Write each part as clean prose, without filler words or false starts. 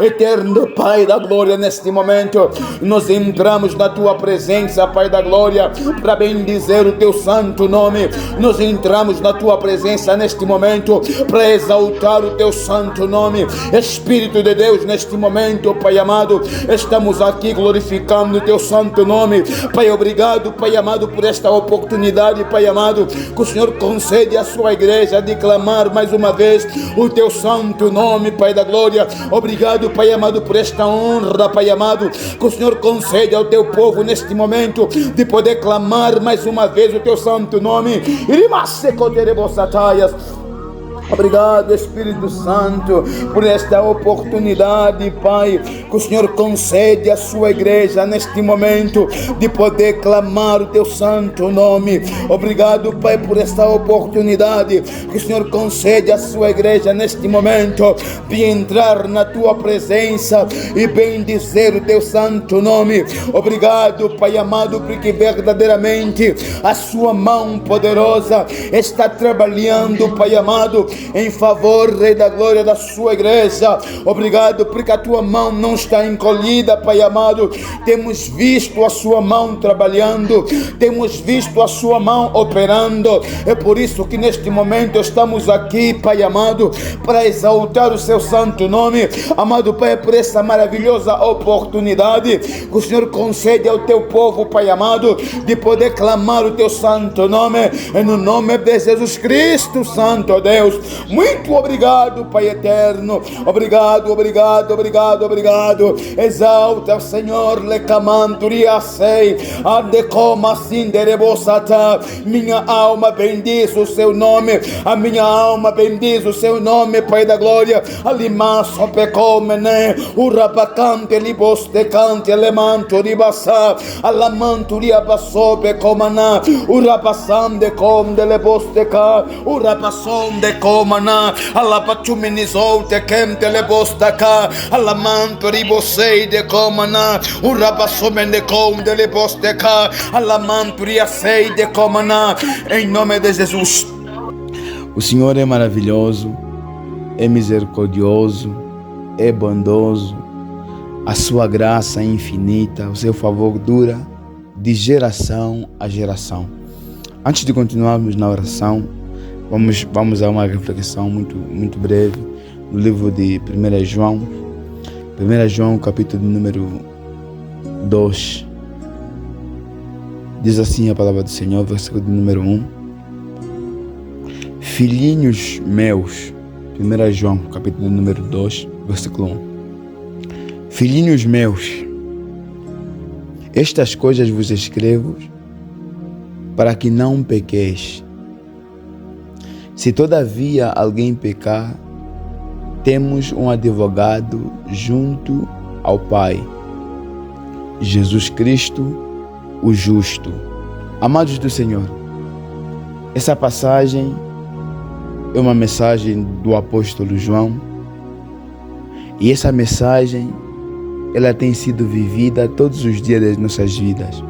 Eterno Pai da glória, neste momento nós entramos na tua presença, Pai da glória, para bendizer o teu santo nome. Nós entramos na tua presença neste momento para exaltar o teu santo nome. Espírito de Deus, neste momento, Pai amado, estamos aqui glorificando o teu santo nome. Pai, obrigado, Pai amado, por esta oportunidade, Pai amado, que o Senhor concede à sua igreja de clamar mais uma vez o teu santo nome, Pai da glória. Obrigado, Pai amado, por esta honra, Pai amado, que o Senhor concede ao teu povo neste momento de poder clamar mais uma vez o teu santo nome. Obrigado, Espírito Santo, por esta oportunidade, Pai, que o Senhor concede à sua igreja neste momento de poder clamar o teu santo nome. Obrigado, Pai, por esta oportunidade que o Senhor concede à sua igreja neste momento de entrar na tua presença e bendizer o teu santo nome. Obrigado, Pai amado, porque verdadeiramente a sua mão poderosa está trabalhando, Pai amado, em favor, Rei da glória, da sua igreja. Obrigado porque a tua mão não está encolhida, Pai amado. Temos visto a sua mão trabalhando, temos visto a sua mão operando. É por isso que neste momento estamos aqui, Pai amado, para exaltar o seu santo nome. Amado Pai, por essa maravilhosa oportunidade que o Senhor concede ao teu povo, Pai amado, de poder clamar o teu santo nome, no nome de Jesus Cristo, Santo Deus. Muito obrigado, Pai eterno. Obrigado, obrigado, obrigado, obrigado. Exalta, Senhor, lecamanturia sei, adecoma sinderebosata. Minha alma bendiz o seu nome, a minha alma bendiz o seu nome, Pai da glória. Alimasso pecomene, urabacante libostecante, elemanto ribassa, alamanturia basso pecomana, urabassande com delebosteca, urabassonde comana, alapachuminizoute quem telebostaka, alamanto ribosei de comana, urabassomende com delebosteca, alamanturia sei de comana, em nome de Jesus. O Senhor é maravilhoso, é misericordioso, é bondoso, a sua graça é infinita, o seu favor dura de geração a geração. Antes de continuarmos na oração, vamos a uma reflexão muito breve no livro de 1 João. 1 João, capítulo número 2. Diz assim a palavra do Senhor, versículo número 1. Filhinhos meus, 1 João, capítulo número 2, versículo 1. Filhinhos meus, estas coisas vos escrevo para que não pequeis. Se todavia alguém pecar, temos um advogado junto ao Pai, Jesus Cristo, o justo. Amados do Senhor, essa passagem é uma mensagem do apóstolo João, e essa mensagem ela tem sido vivida todos os dias das nossas vidas.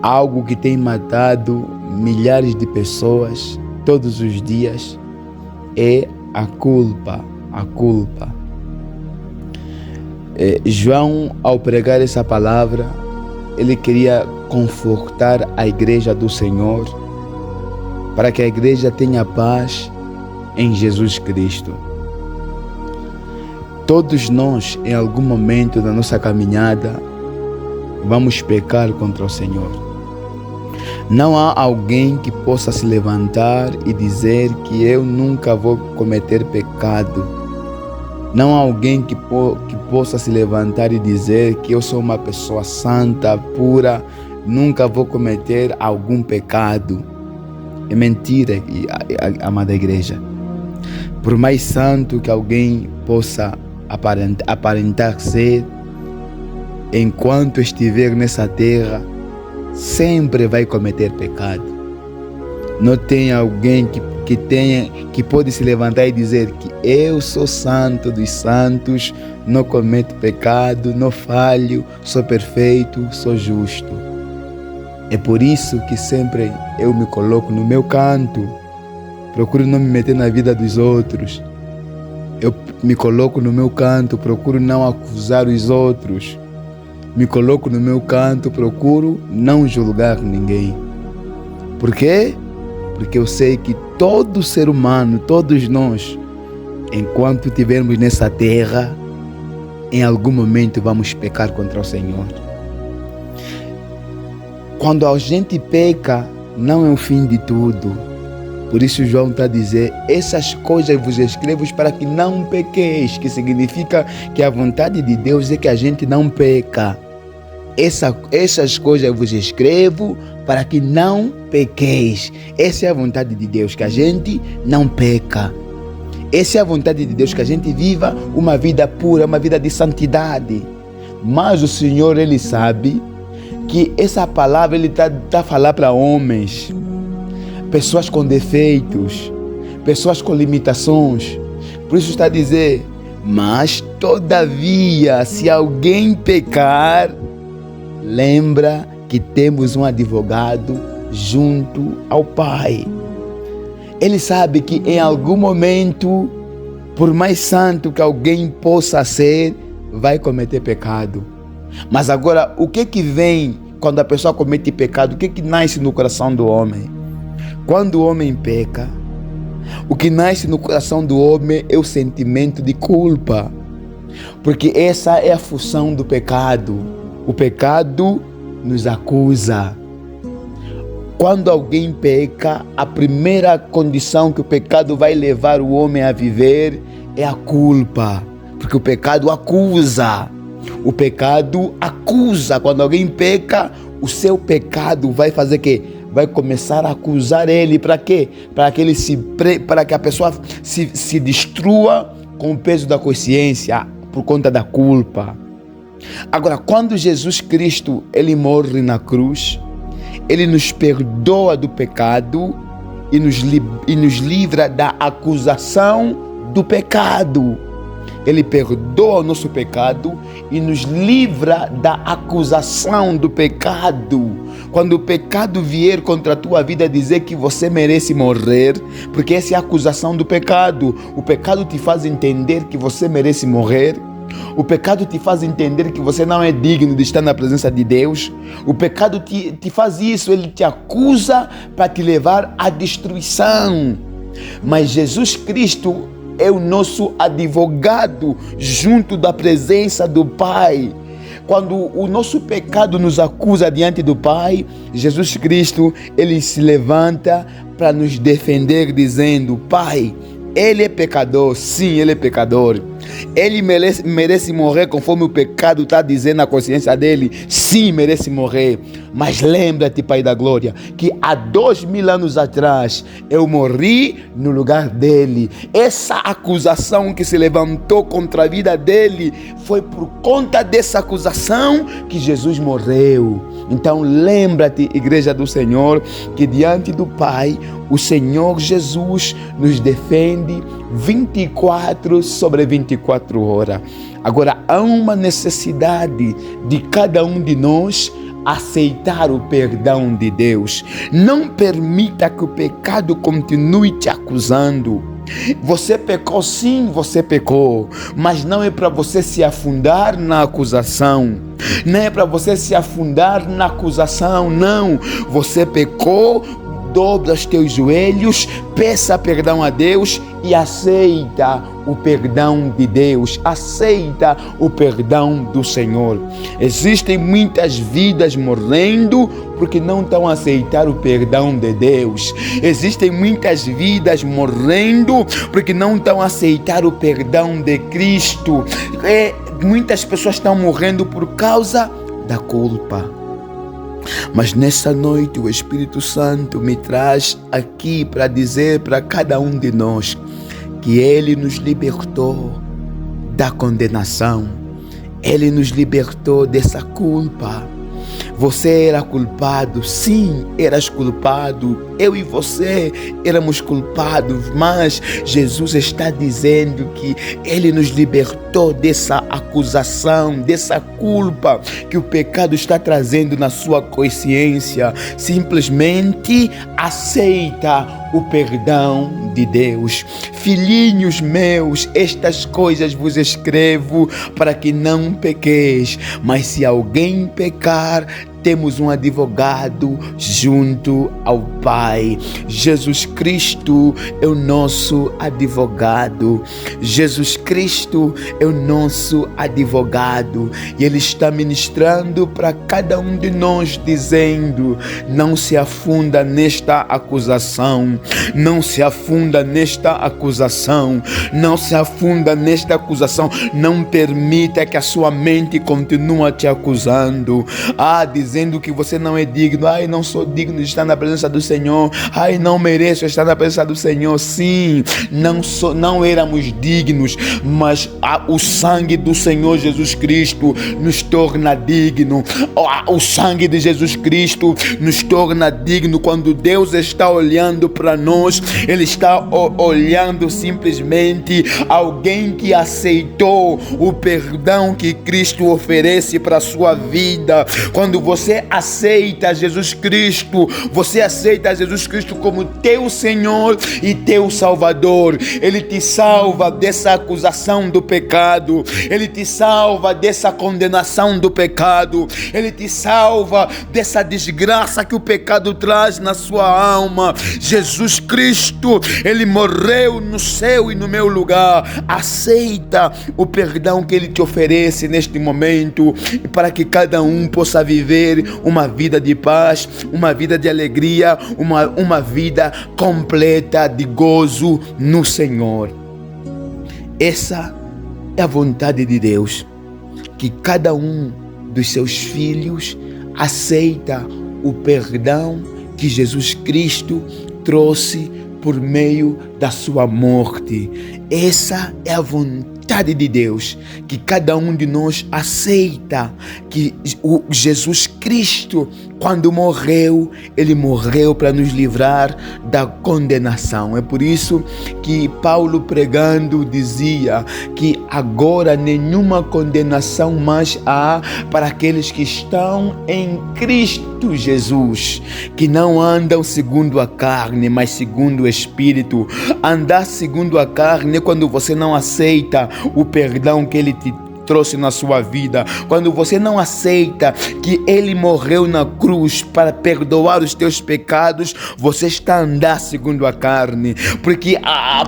Algo que tem matado milhares de pessoas todos os dias é a culpa. João, ao pregar essa palavra, ele queria confortar a igreja do Senhor, para que a igreja tenha paz em Jesus Cristo. Todos nós, em algum momento da nossa caminhada, vamos pecar contra o Senhor. Não há alguém que possa se levantar e dizer que eu nunca vou cometer pecado. Não há alguém que possa se levantar e dizer que eu sou uma pessoa santa, pura, nunca vou cometer algum pecado. É mentira, amada igreja. Por mais santo que alguém possa aparentar ser, enquanto estiver nessa terra, sempre vai cometer pecado. Não tem alguém que pode se levantar e dizer que eu sou santo dos santos, não cometo pecado, não falho, sou perfeito, sou justo. É por isso que sempre eu me coloco no meu canto, procuro não me meter na vida dos outros. Eu me coloco no meu canto, procuro não acusar os outros. Me coloco no meu canto, procuro não julgar ninguém. Por quê? Porque eu sei que todo ser humano, todos nós, enquanto estivermos nessa terra, em algum momento vamos pecar contra o Senhor. Quando a gente peca, não é o fim de tudo. Por isso João está a dizer, essas coisas vos escrevo para que não pequeis, que significa que a vontade de Deus é que a gente não peca. Essas coisas vos escrevo para que não pequeis. Essa é a vontade de Deus, que a gente não peca. Essa é a vontade de Deus, que a gente viva uma vida pura, uma vida de santidade. Mas o Senhor, Ele sabe que essa palavra Ele está a falar para homens, pessoas com defeitos, pessoas com limitações. Por isso está a dizer, mas todavia, se alguém pecar, lembra que temos um advogado junto ao Pai. Ele sabe que em algum momento, por mais santo que alguém possa ser, vai cometer pecado. Mas agora, o que vem quando a pessoa comete pecado? O que nasce no coração do homem? Quando o homem peca, o que nasce no coração do homem é o sentimento de culpa. Porque essa é a função do pecado. O pecado nos acusa. Quando alguém peca, a primeira condição que o pecado vai levar o homem a viver é a culpa. Porque o pecado acusa. O pecado acusa. Quando alguém peca, o seu pecado vai fazer o quê? Vai começar a acusar ele. Para quê? Para que a pessoa se destrua com o peso da consciência por conta da culpa. Agora, quando Jesus Cristo ele morre na cruz, Ele nos perdoa do pecado e nos livra da acusação do pecado. Ele perdoa o nosso pecado e nos livra da acusação do pecado. Quando o pecado vier contra a tua vida dizer que você merece morrer, porque essa é a acusação do pecado. O pecado te faz entender que você merece morrer. O pecado te faz entender que você não é digno de estar na presença de Deus. O pecado te faz isso, ele te acusa para te levar à destruição. Mas Jesus Cristo é o nosso advogado junto da presença do Pai. Quando o nosso pecado nos acusa diante do Pai, Jesus Cristo, ele se levanta para nos defender dizendo, Pai, ele é pecador, sim, ele é pecador. Ele merece morrer conforme o pecado está dizendo na consciência dele. Sim, merece morrer. Mas lembra-te, Pai da Glória, que há 2000 anos atrás eu morri no lugar dele. Essa acusação que se levantou contra a vida dele foi por conta dessa acusação que Jesus morreu. Então lembra-te, Igreja do Senhor, que diante do Pai, o Senhor Jesus nos defende 24/24 horas. Agora, há uma necessidade de cada um de nós aceitar o perdão de Deus. Não permita que o pecado continue te acusando. Você pecou, sim, você pecou, mas não é para você se afundar na acusação. Não é para você se afundar na acusação, não. Você pecou, dobra os teus joelhos, peça perdão a Deus e aceita o perdão de Deus, aceita o perdão do Senhor. Existem muitas vidas morrendo porque não estão a aceitar o perdão de Deus. Existem muitas vidas morrendo porque não estão a aceitar o perdão de Cristo. Muitas pessoas estão morrendo por causa da culpa. Mas nessa noite o Espírito Santo me traz aqui para dizer para cada um de nós que Ele nos libertou da condenação. Ele nos libertou dessa culpa. Você era culpado, sim, eras culpado. Eu e você éramos culpados, mas Jesus está dizendo que Ele nos libertou dessa acusação, dessa culpa que o pecado está trazendo na sua consciência. Simplesmente aceita o perdão de Deus. Filhinhos meus, estas coisas vos escrevo para que não pequeis, mas se alguém pecar, temos um advogado junto ao Pai. Jesus Cristo é o nosso advogado. Jesus Cristo é o nosso advogado. E Ele está ministrando para cada um de nós, dizendo: não se afunda nesta acusação. Não se afunda nesta acusação. Não se afunda nesta acusação. Não permita que a sua mente continue te acusando. Dizendo que você não é digno. Não sou digno de estar na presença do Senhor. Não mereço estar na presença do Senhor. Sim, não éramos dignos, mas o sangue do Senhor Jesus Cristo nos torna digno. O sangue de Jesus Cristo nos torna digno. Quando Deus está olhando para nós, Ele está olhando simplesmente alguém que aceitou o perdão que Cristo oferece para a sua vida. Quando você aceita Jesus Cristo, você aceita Jesus Cristo como teu Senhor e teu Salvador. Ele te salva dessa acusação do pecado. Ele te salva dessa condenação do pecado. Ele te salva dessa desgraça que o pecado traz na sua alma. Jesus Cristo, Ele morreu no seu e no meu lugar. Aceita o perdão que Ele te oferece neste momento, para que cada um possa viver uma vida de paz, uma vida de alegria, uma vida completa de gozo no Senhor. Essa é a vontade de Deus, que cada um dos seus filhos aceita o perdão que Jesus Cristo trouxe por meio da sua morte. Essa é a vontade de Deus, que cada um de nós aceita que o Jesus Cristo, quando morreu, Ele morreu para nos livrar da condenação. É por isso que Paulo, pregando, dizia que agora nenhuma condenação mais há para aqueles que estão em Cristo Jesus, que não andam segundo a carne, mas segundo o Espírito. Andar segundo a carne é quando você não aceita o perdão que Ele te trouxe na sua vida, quando você não aceita que Ele morreu na cruz para perdoar os teus pecados, você está a andar segundo a carne. Porque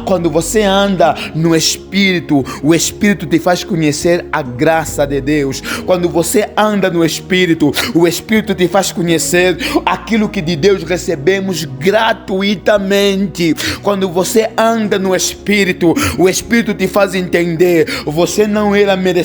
quando você anda no Espírito, o Espírito te faz conhecer a graça de Deus. Quando você anda no Espírito, o Espírito te faz conhecer aquilo que de Deus recebemos gratuitamente. Quando você anda no Espírito, o Espírito te faz entender: você não era merecedor,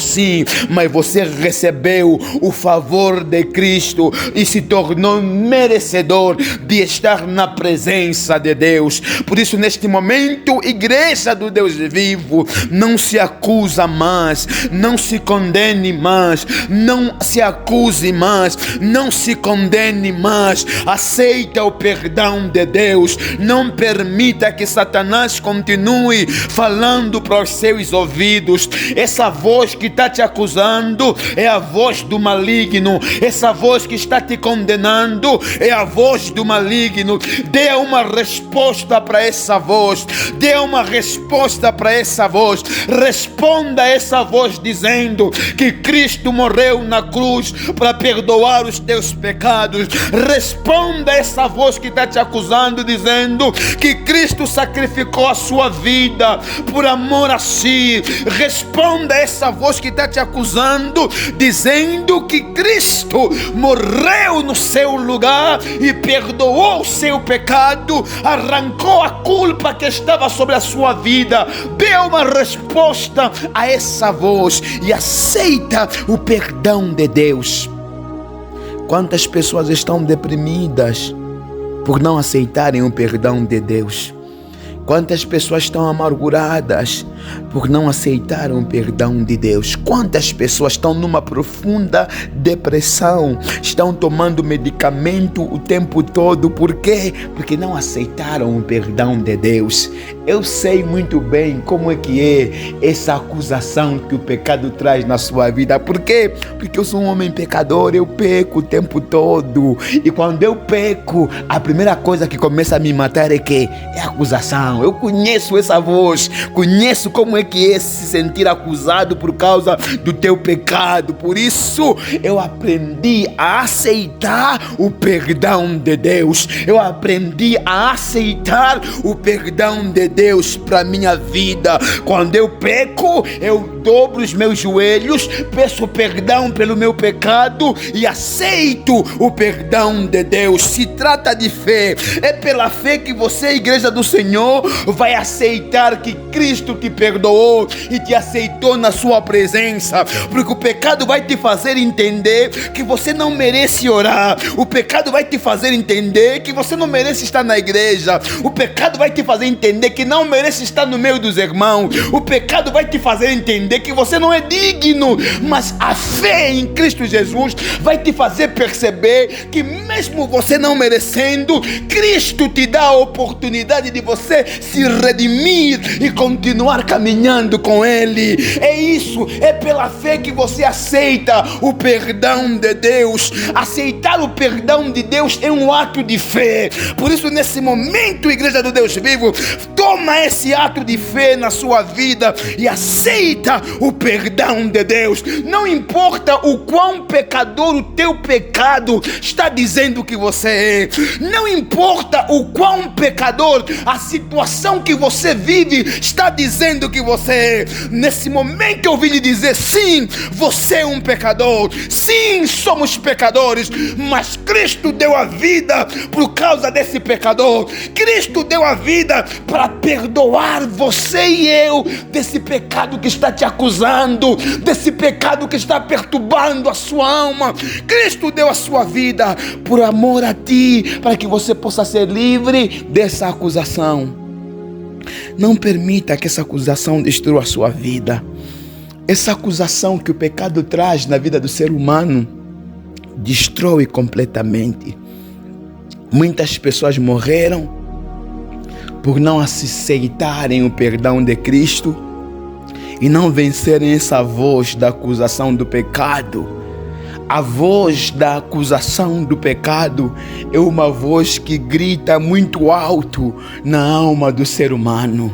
sim, mas você recebeu o favor de Cristo e se tornou merecedor de estar na presença de Deus. Por isso, neste momento, igreja do Deus vivo, não se acusa mais, não se condene mais, não se acuse mais, não se condene mais. Aceita o perdão de Deus. Não permita que Satanás continue falando para os seus ouvidos. Essa voz que está te acusando é a voz do maligno. Essa voz que está te condenando é a voz do maligno. Dê uma resposta para essa voz. Dê uma resposta para essa voz. Responda a essa voz dizendo que Cristo morreu na cruz para perdoar os teus pecados. Responda a essa voz que está te acusando dizendo que Cristo sacrificou a sua vida por amor a si. Responda a essa voz que está te acusando dizendo que Cristo morreu no seu lugar e perdoou o seu pecado, arrancou a culpa que estava sobre a sua vida. Dê uma resposta a essa voz e aceita o perdão de Deus. Quantas pessoas estão deprimidas por não aceitarem o perdão de Deus? Quantas pessoas estão amarguradas por não aceitar o perdão de Deus? Quantas pessoas estão numa profunda depressão, estão tomando medicamento o tempo todo? Por quê? Porque não aceitaram o perdão de Deus. Eu sei muito bem como é que é essa acusação que o pecado traz na sua vida. Por quê? Porque eu sou um homem pecador, eu peco o tempo todo. E quando eu peco, a primeira coisa que começa a me matar é que? É a acusação. Eu conheço essa voz, conheço como é que é se sentir acusado por causa do teu pecado. Por isso eu aprendi a aceitar o perdão de Deus. Eu aprendi a aceitar o perdão de Deus para minha vida. Quando eu peco, eu dobro os meus joelhos, peço perdão pelo meu pecado e aceito o perdão de Deus. Se trata de fé. É pela fé que você, igreja do Senhor, vai aceitar que Cristo te perdoou e te aceitou na sua presença. Porque o pecado vai te fazer entender que você não merece orar. O pecado vai te fazer entender que você não merece estar na igreja. O pecado vai te fazer entender que não merece estar no meio dos irmãos. O pecado vai te fazer entender que você não é digno. Mas a fé em Cristo Jesus vai te fazer perceber que mesmo você não merecendo, Cristo te dá a oportunidade de você se redimir e continuar caminhando com Ele. É isso, é pela fé que você aceita o perdão de Deus. Aceitar o perdão de Deus é um ato de fé. Por isso, nesse momento, igreja do Deus vivo, toma esse ato de fé na sua vida e aceita o perdão de Deus. Não importa o quão pecador o teu pecado está dizendo que você é. Não importa o quão pecador a situação que você vive está dizendo que você é. Nesse momento eu vim lhe dizer: sim, você é um pecador. Sim, somos pecadores, mas Cristo deu a vida por causa desse pecador. Cristo deu a vida para perdoar você e eu desse pecado que está te acusando, desse pecado que está perturbando a sua alma. Cristo deu a sua vida por amor a ti, para que você possa ser livre dessa acusação. Não permita que essa acusação destrua a sua vida. Essa acusação que o pecado traz na vida do ser humano destrói completamente. Muitas pessoas morreram por não aceitarem o perdão de Cristo e não vencerem essa voz da acusação do pecado. A voz da acusação do pecado é uma voz que grita muito alto na alma do ser humano.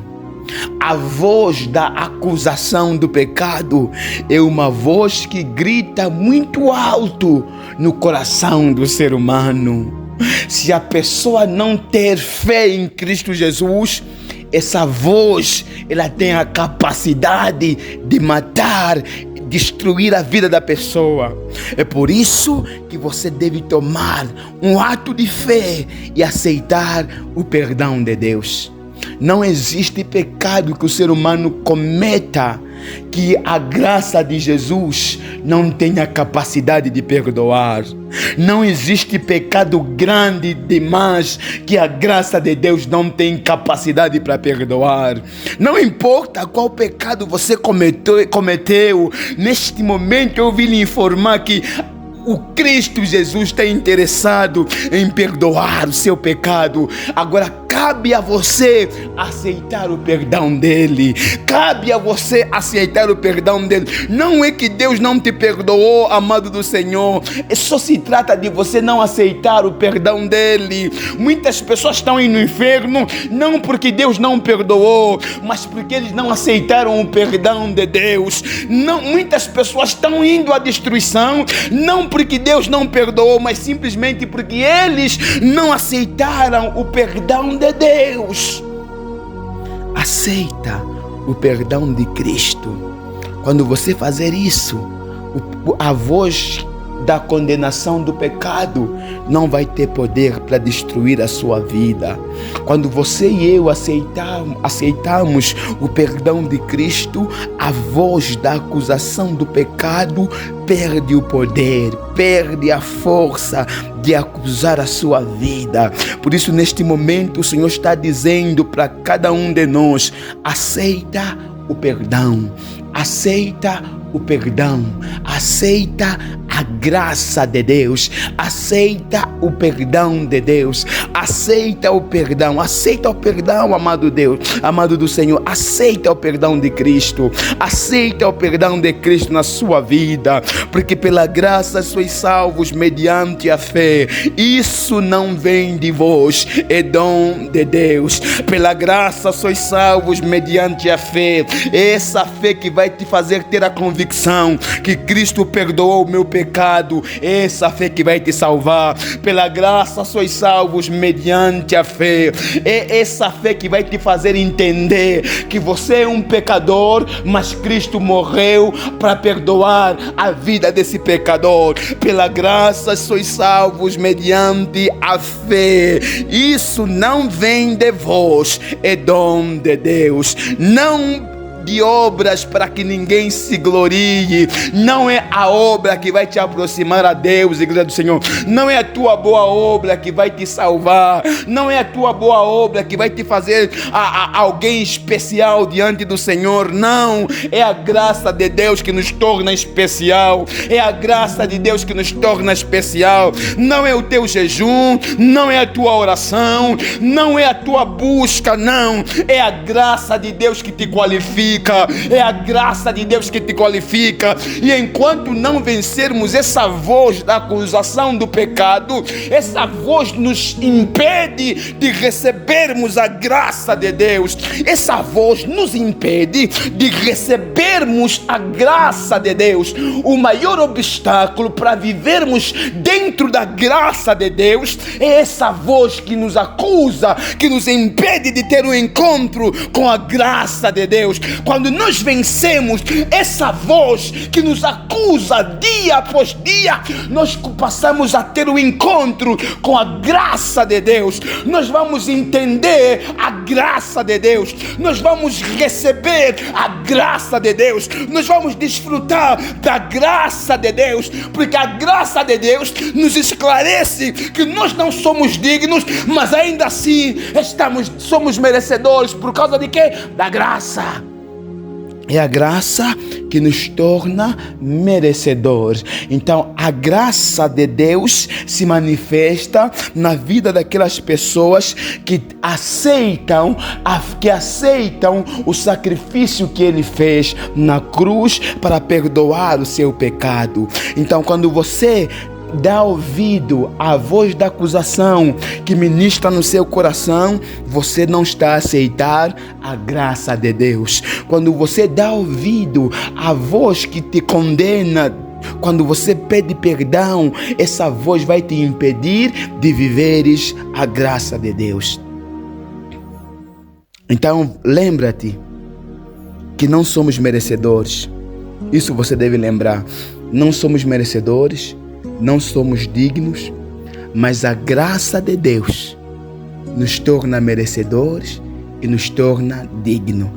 A voz da acusação do pecado é uma voz que grita muito alto no coração do ser humano. Se a pessoa não ter fé em Cristo Jesus, essa voz, ela tem a capacidade de matar, destruir a vida da pessoa. É por isso que você deve tomar um ato de fé e aceitar o perdão de Deus. Não existe pecado que o ser humano cometa que a graça de Jesus não tenha capacidade de perdoar. Não existe pecado grande demais que a graça de Deus não tem capacidade para perdoar. Não importa qual pecado você cometeu, neste momento eu vim lhe informar que o Cristo Jesus está interessado em perdoar o seu pecado. Agora cabe a você aceitar o perdão dele. Cabe a você aceitar o perdão dele. Não é que Deus não te perdoou, amado do Senhor. Só se trata de você não aceitar o perdão dele. Muitas pessoas estão indo no inferno não porque Deus não perdoou, mas porque eles não aceitaram o perdão de Deus. Não, muitas pessoas estão indo à destruição não porque Deus não perdoou, mas simplesmente porque eles não aceitaram o perdão de Deus. Aceita o perdão de Cristo. Quando você fazer isso, a voz da condenação do pecado não vai ter poder para destruir a sua vida. Quando você e eu aceitamos o perdão de Cristo, a voz da acusação do pecado perde o poder, perde a força de acusar a sua vida. Por isso, neste momento, o Senhor está dizendo para cada um de nós: aceita o perdão, aceita o perdão, aceita a graça de Deus, aceita o perdão de Deus, aceita o perdão, amado Deus, amado do Senhor, aceita o perdão de Cristo, aceita o perdão de Cristo na sua vida, porque pela graça sois salvos mediante a fé. Isso não vem de vós, é dom de Deus. Pela graça sois salvos mediante a fé. É essa fé que vai te fazer ter a convicção que Cristo perdoou o meu pecado. É essa fé que vai te salvar. Pela graça sois salvos mediante a fé. É essa fé que vai te fazer entender que você é um pecador, mas Cristo morreu para perdoar a vida desse pecador. Pela graça sois salvos mediante a fé. Isso não vem de vós, é dom de Deus. Não de obras para que ninguém se glorie. Não é a obra que vai te aproximar a Deus, igreja do Senhor. Não é a tua boa obra que vai te salvar. Não é a tua boa obra que vai te fazer alguém especial diante do Senhor. Não, é a graça de Deus que nos torna especial. É a graça de Deus que nos torna especial. Não é o teu jejum, não é a tua oração, não é a tua busca, não. É a graça de Deus que te qualifica. É a graça de Deus que te qualifica. E enquanto não vencermos essa voz da acusação do pecado, essa voz nos impede de recebermos a graça de Deus. Essa voz nos impede de recebermos a graça de Deus. O maior obstáculo para vivermos dentro da graça de Deus é essa voz que nos acusa, que nos impede de ter um encontro com a graça de Deus. Quando nós vencemos essa voz que nos acusa dia após dia, nós passamos a ter um encontro com a graça de Deus. Nós vamos entender a graça de Deus, nós vamos receber a graça de Deus, nós vamos desfrutar da graça de Deus, porque a graça de Deus nos esclarece que nós não somos dignos, mas ainda assim somos merecedores. Por causa de quê? Da graça. É a graça que nos torna merecedores. Então, a graça de Deus se manifesta na vida daquelas pessoas que aceitam o sacrifício que Ele fez na cruz para perdoar o seu pecado. Então, quando você dá ouvido à voz da acusação que ministra no seu coração, você não está a aceitar a graça de Deus. Quando você dá ouvido à voz que te condena, quando você pede perdão, essa voz vai te impedir de viveres a graça de Deus. Então, lembra-te que não somos merecedores. Isso você deve lembrar. Não somos merecedores, não somos dignos, mas a graça de Deus nos torna merecedores e nos torna dignos.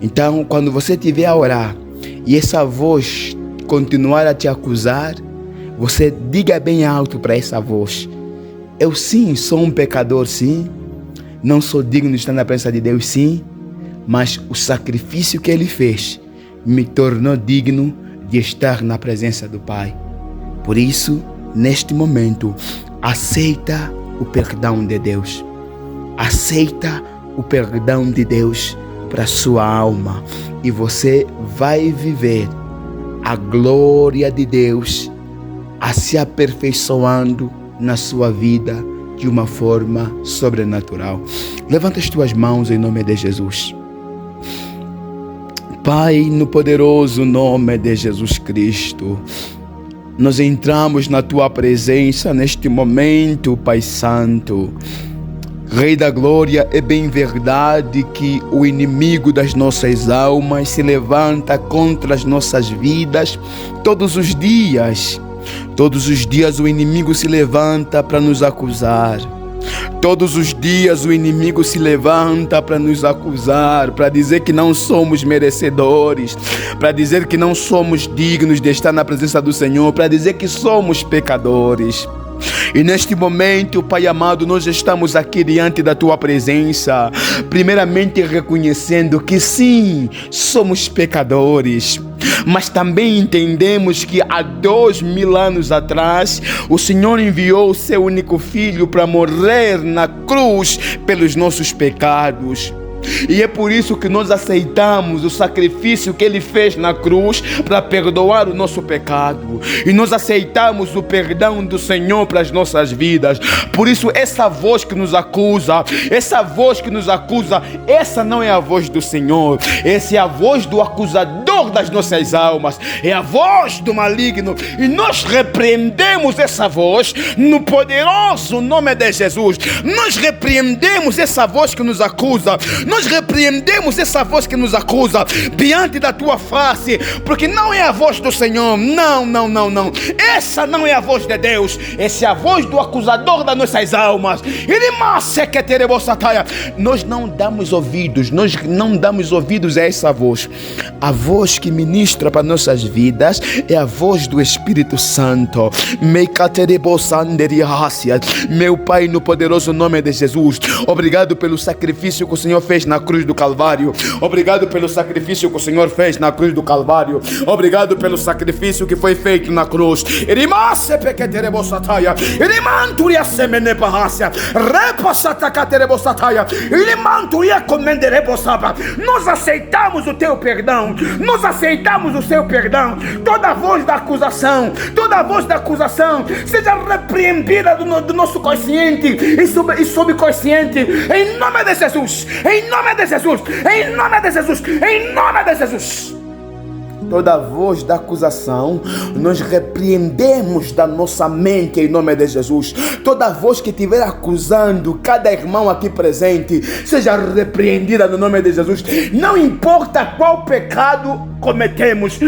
Então, quando você estiver a orar e essa voz continuar a te acusar, você diga bem alto para essa voz: eu sim sou um pecador, sim, não sou digno de estar na presença de Deus, sim, mas o sacrifício que Ele fez me tornou digno de estar na presença do Pai. Por isso, neste momento, aceita o perdão de Deus. Aceita o perdão de Deus para a sua alma. E você vai viver a glória de Deus a se aperfeiçoando na sua vida de uma forma sobrenatural. Levanta as tuas mãos em nome de Jesus. Pai, no poderoso nome de Jesus Cristo, nós entramos na Tua presença neste momento, Pai Santo. Rei da Glória, é bem verdade que o inimigo das nossas almas se levanta contra as nossas vidas todos os dias. Todos os dias o inimigo se levanta para nos acusar. Todos os dias o inimigo se levanta para nos acusar, para dizer que não somos merecedores, para dizer que não somos dignos de estar na presença do Senhor, para dizer que somos pecadores. E neste momento, Pai amado, nós estamos aqui diante da Tua presença, primeiramente reconhecendo que sim, somos pecadores, mas também entendemos que há 2000 anos atrás, o Senhor enviou o Seu único Filho para morrer na cruz pelos nossos pecados. E é por isso que nós aceitamos o sacrifício que Ele fez na cruz para perdoar o nosso pecado. E nós aceitamos o perdão do Senhor para as nossas vidas. Por isso essa voz que nos acusa, essa não é a voz do Senhor. Essa é a voz do acusador das nossas almas. É a voz do maligno. E nós repreendemos essa voz no poderoso nome de Jesus. Nós repreendemos essa voz que nos acusa. Nós repreendemos essa voz que nos acusa diante da Tua face, porque não é a voz do Senhor, não. Essa não é a voz de Deus, essa é a voz do acusador das nossas almas. Nós não damos ouvidos a essa voz. A voz que ministra para nossas vidas é a voz do Espírito Santo. Meu Pai, no poderoso nome de Jesus, obrigado pelo sacrifício que o Senhor fez na cruz do Calvário. Obrigado pelo sacrifício que o Senhor fez na cruz do Calvário. Obrigado pelo sacrifício que foi feito na cruz. Nós aceitamos o Teu perdão. Nós aceitamos o Seu perdão. Toda voz da acusação seja repreendida do nosso consciente e subconsciente, em nome de Jesus. Em nome de Jesus, em nome de Jesus, em nome de Jesus. Toda voz da acusação nós repreendemos da nossa mente em nome de Jesus. Toda voz que estiver acusando cada irmão aqui presente seja repreendida no nome de Jesus. Não importa qual pecado cometemos,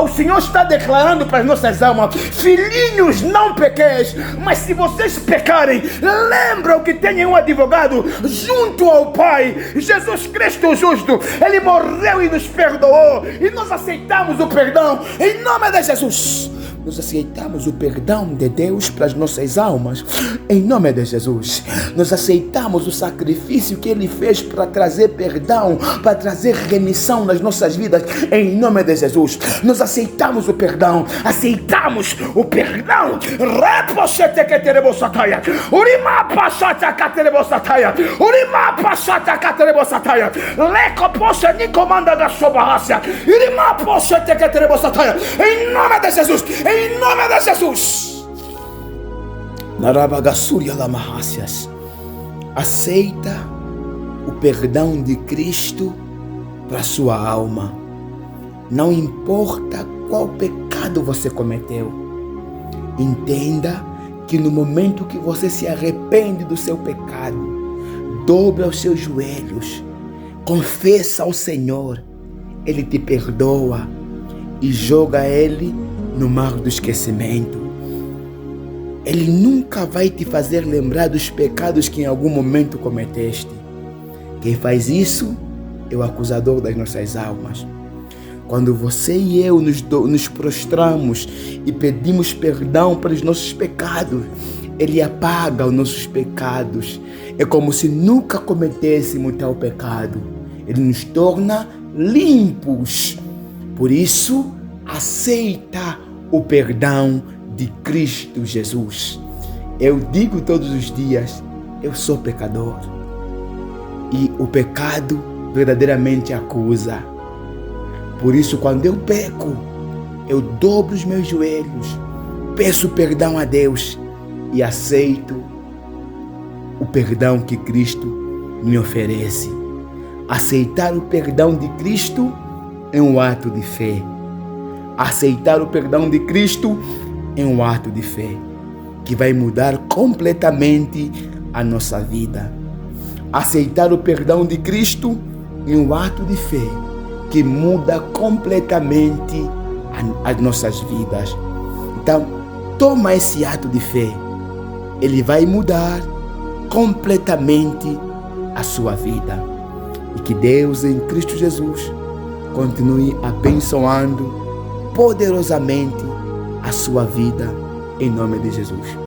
o Senhor está declarando para as nossas almas: filhinhos, não pequeis, mas se vocês pecarem, lembram que tem um advogado junto ao Pai, Jesus Cristo justo. Ele morreu e nos perdoou, e nós aceitamos o perdão em nome de Jesus. Nós aceitamos o perdão de Deus para as nossas almas, em nome de Jesus. Nós aceitamos o sacrifício que Ele fez para trazer perdão, para trazer remissão nas nossas vidas, em nome de Jesus. Nós aceitamos o perdão, em nome de Jesus. Em nome de Jesus. Aceita o perdão de Cristo para sua alma. Não importa qual pecado você cometeu. Entenda que no momento que você se arrepende do seu pecado, dobra os seus joelhos, confessa ao Senhor, Ele te perdoa e joga Ele no mar do esquecimento. Ele nunca vai te fazer lembrar dos pecados que em algum momento cometeste. Quem faz isso é o acusador das nossas almas. Quando você e eu nos prostramos e pedimos perdão pelos nossos pecados, Ele apaga os nossos pecados. É como se nunca cometêssemos tal pecado. Ele nos torna limpos. Por isso, aceita o perdão de Cristo Jesus. Eu digo todos os dias: eu sou pecador. E o pecado verdadeiramente acusa. Por isso, quando eu peco, eu dobro os meus joelhos, peço perdão a Deus e aceito o perdão que Cristo me oferece. Aceitar o perdão de Cristo é um ato de fé. Aceitar o perdão de Cristo é um ato de fé que vai mudar completamente a nossa vida. Aceitar o perdão de Cristo é um ato de fé que muda completamente as nossas vidas. Então, toma esse ato de fé. Ele vai mudar completamente a sua vida. E que Deus em Cristo Jesus continue abençoando poderosamente a sua vida, em nome de Jesus.